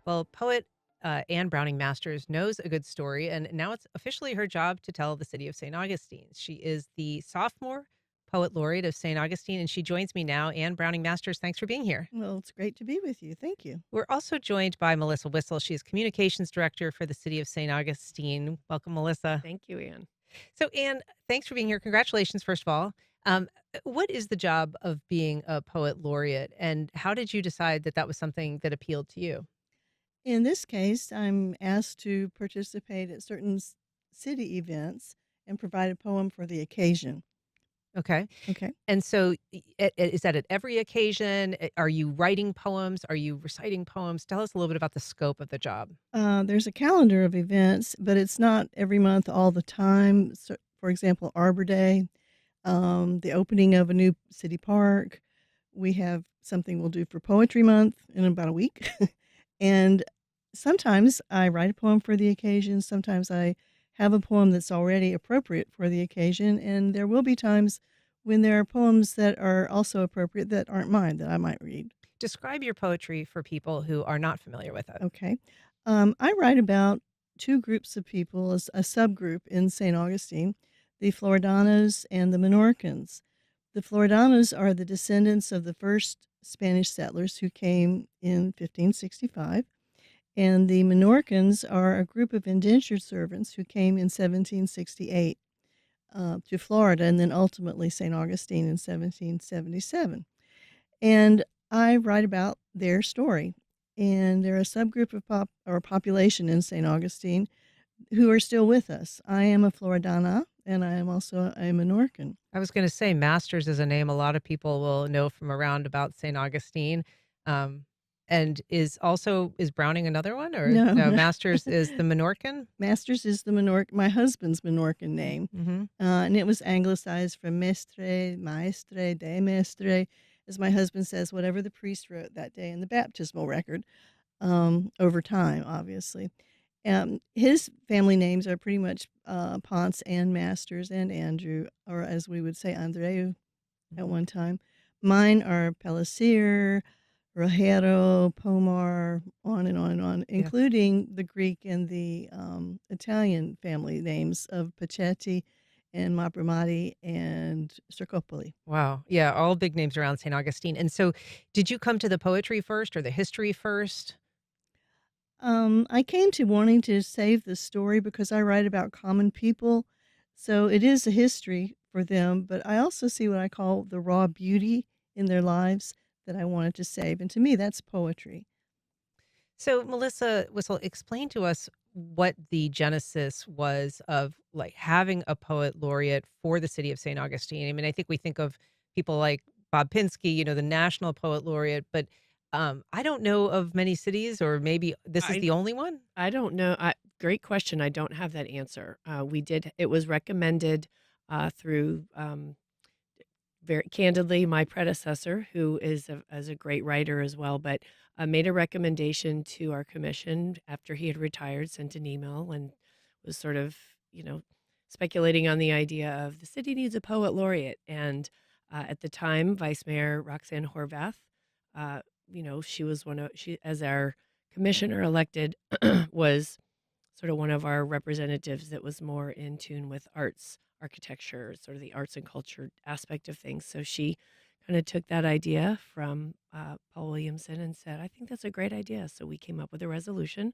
Well, poet Anne Browning Masters knows a good story, and now it's officially her job to tell the city of St. Augustine. She is the sophomore poet laureate of St. Augustine, and she joins me now. Anne Browning Masters, thanks for being here. Well, it's great to be with you. Thank you. We're also joined by Melissa Whistle. She is communications director for the city of St. Augustine. Welcome, Melissa. Thank you, Anne. So, Anne, thanks for being here. Congratulations, first of all. What is the job of being a poet laureate, and how did you decide that that was something that appealed to you? In this case, I'm asked to participate at certain city events and provide a poem for the occasion. Okay. Okay. And so, is that at every occasion? Are you writing poems? Are you reciting poems? Tell us a little bit about the scope of the job. There's a calendar of events, but it's not every month all the time. So, for example, Arbor Day, the opening of a new city park. We have something we'll do for Poetry Month in about a week. And sometimes I write a poem for the occasion. Sometimes I have a poem that's already appropriate for the occasion. And there will be times when there are poems that are also appropriate that aren't mine that I might read. Describe your poetry for people who are not familiar with it. Okay. I write about two groups of people, as a subgroup in St. Augustine, the Floridanos and the Menorcans. The Floridanos are the descendants of the first Spanish settlers who came in 1565, and the Menorcans are a group of indentured servants who came in 1768 to Florida and then ultimately St. Augustine in 1777. And I write about their story. And they're a subgroup of population in St. Augustine who are still with us. I am a Floridana, and I am also a Menorcan. I was going to say Masters is a name a lot of people will know from around about St. Augustine. Um, and is Browning another one, or No, no? no. Masters is the Menorcan. Masters is the my husband's Menorcan name, Mm-hmm. and it was anglicized from mestre, maestre, de mestre, as my husband says, whatever the priest wrote that day in the baptismal record. Over time, obviously. His family names are pretty much Ponce and Masters and Andrew, or as we would say, Andreu at Hmm. one time. Mine are Pellicer, Rogero, Pomar, on and on and on, Yeah. including the Greek and the Italian family names of Pacetti and Mabramati and Stracopoli. Wow. Yeah. All big names around St. Augustine. And so, did you come to the poetry first or the history first? I came to wanting to save the story because I write about common people. So it is a history for them, but I also see what I call the raw beauty in their lives that I wanted to save. And to me, that's poetry. So, Melissa Whistle, explain to us what the genesis was of like having a poet laureate for the city of St. Augustine. I mean, I think we think of people like Bob Pinsky, the national poet laureate, but I don't know of many cities, or maybe this is I the only one. I don't know. Great question. I don't have that answer. We did. It was recommended through very candidly my predecessor, who is a great writer as well, but made a recommendation to our commission after he had retired. Sent an email and was sort of you know speculating on the idea of the city needs a poet laureate. And at the time, Vice Mayor Roxanne Horvath, uh, she was she as our commissioner elected was sort of one of our representatives that was more in tune with arts, architecture, sort of the arts and culture aspect of things. So she kind of took that idea from Paul Williamson and said, I think that's a great idea. So we came up with a resolution,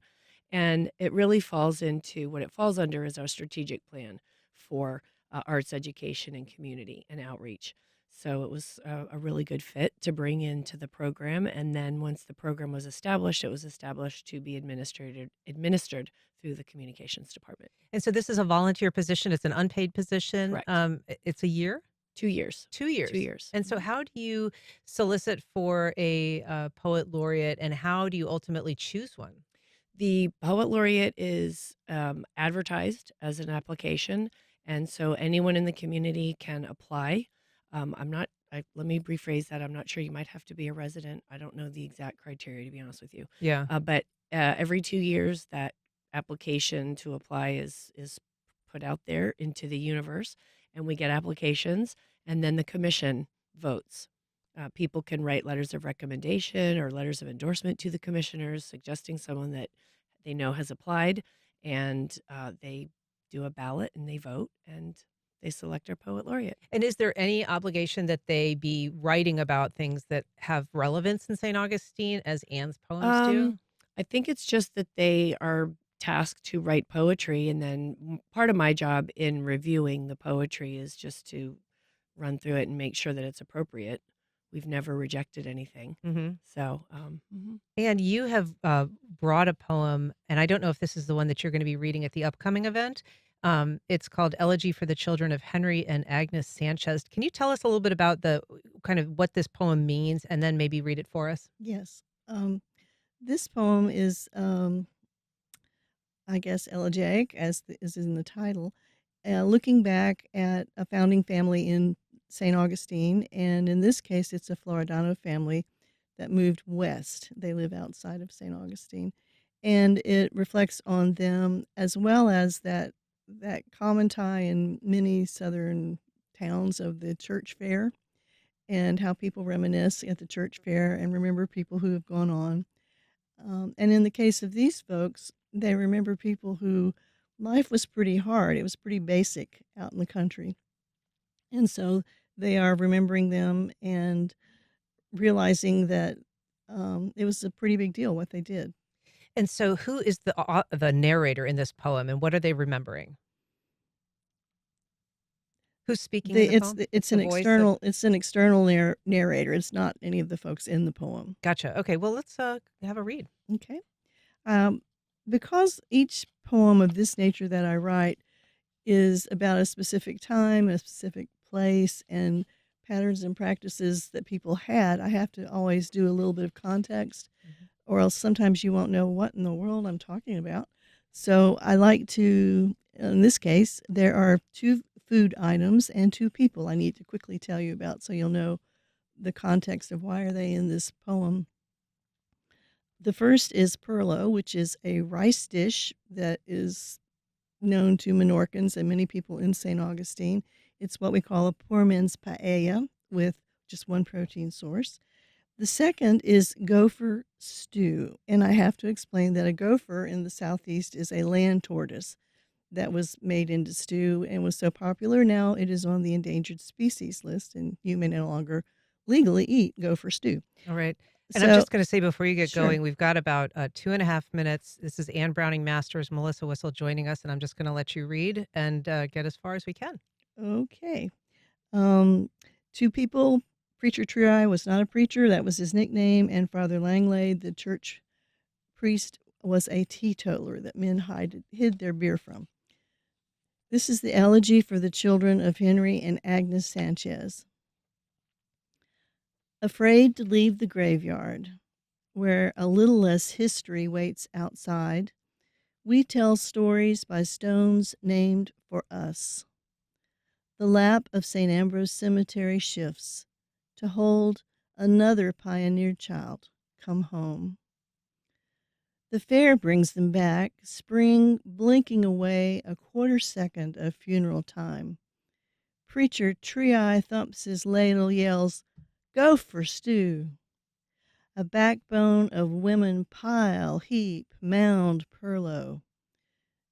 and it really falls into what it falls under is our strategic plan for arts education and community and outreach. So it was a really good fit to bring into the program. And then once the program was established, it was established to be administered through the communications department. And so this is a volunteer position. It's an unpaid position. Correct. It's a year, 2 years. 2 years. 2 years. And so, Mhm. how do you solicit for a poet laureate, and how do you ultimately choose one? The poet laureate is advertised as an application, and so anyone in the community can apply. I'm not. Let me rephrase that. I'm not sure. You might have to be a resident. I don't know the exact criteria, to be honest with you. Yeah. But every 2 years, that application to apply is put out there into the universe, and we get applications, and then the commission votes. People can write letters of recommendation or letters of endorsement to the commissioners, suggesting someone that they know has applied, and they do a ballot and they vote and they select our poet laureate. And is there any obligation that they be writing about things that have relevance in St. Augustine as Anne's poems Um, do? I think it's just that they are tasked to write poetry, and then part of my job in reviewing the poetry is just to run through it and make sure that it's appropriate. We've never rejected anything. Mhm. So, And you have, brought a poem, and I don't know if this is the one that you're gonna be reading at the upcoming event. It's called "Elegy for the Children of Henry and Agnes Sanchez." Can you tell us a little bit about the kind of what this poem means, and then maybe read it for us? Yes. This poem is, I guess, elegiac, as in the title, looking back at a founding family in St. Augustine. And in this case, it's a Floridano family that moved west. They live outside of St. Augustine. And it reflects on them as well as that common tie in many southern towns of the church fair and how people reminisce at the church fair and remember people who have gone on. And in the case of these folks, they remember people who life was pretty hard. It was pretty basic out in the country. And so they are remembering them and realizing that it was a pretty big deal what they did. And so who is the narrator in this poem, and what are they remembering? Who's speaking in They, the poem? It's the voice of it's an external narrator. It's not any of the folks in the poem. Gotcha. Okay, well, let's, have a read. Okay. Um, because each poem of this nature that I write is about a specific time, a specific place, and patterns and practices that people had, I have to always do a little bit of context, Mhm. or else sometimes you won't know what in the world I'm talking about. So I like to, in this case, there are two food items and two people I need to quickly tell you about so you'll know the context of why are they in this poem. The first is perlo, which is a rice dish that is known to Menorcans and many people in St. Augustine. It's what we call a poor man's paella with just one protein source. The second is gopher stew. And I have to explain that a gopher in the Southeast is a land tortoise that was made into stew and was so popular. Now it is on the endangered species list, and you may no longer legally eat gopher stew. Alright. And I'm So, just gonna say before you get sure. going, we've got about, 2.5 minutes. This is Anne Browning Masters, Melissa Whistle joining us, and I'm just gonna let you read and, get as far as we can. Okay. Um, Two people. Preacher Triai was not a preacher, that was his nickname, and Father Langley, the church priest, was a teetotaler that men hid their beer from. This is the elegy for the children of Henry and Agnes Sanchez. Afraid to leave the graveyard, where a little less history waits outside, we tell stories by stones named for us. The lap of St. Ambrose Cemetery shifts to hold another pioneer child come home. The fair brings them back, spring blinking away a quarter second of funeral time. Preacher Tree-Eye thumps his ladle, yells, "Go for stew!" A backbone of women pile, heap, mound, perlo.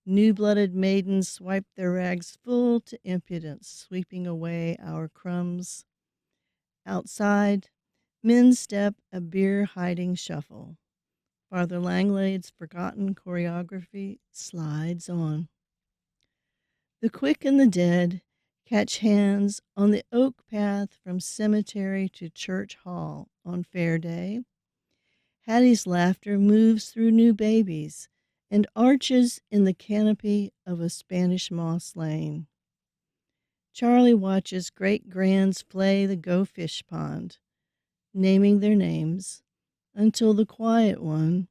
New-blooded maidens swipe their rags full to impudence, sweeping away our crumbs. Outside, men step a beer-hiding shuffle. Father Langlade's forgotten choreography slides on. The quick and the dead catch hands on the oak path from cemetery to church hall on fair day. Hattie's laughter moves through new babies and arches in the canopy of a Spanish moss lane. Charlie watches great grands flay the go fish pond, naming their names, until the quiet one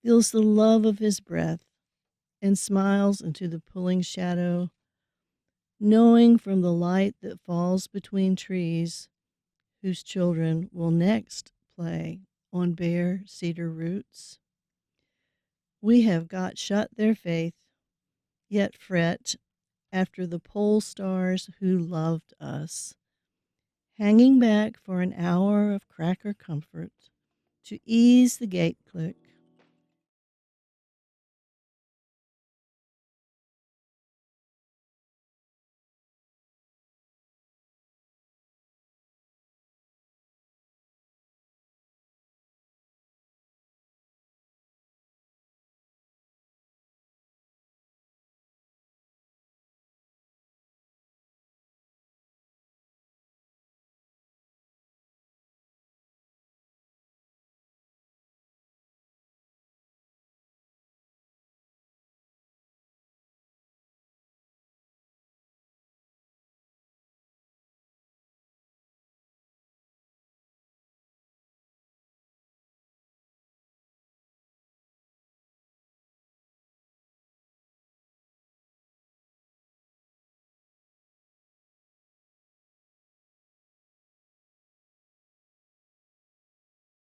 feels the love of his breath and smiles into the pulling shadow, knowing from the light that falls between trees whose children will next play on bare cedar roots. We have got shut their faith, yet fret after the pole stars who loved us. hanging back for an hour of cracker comfort to ease the gate click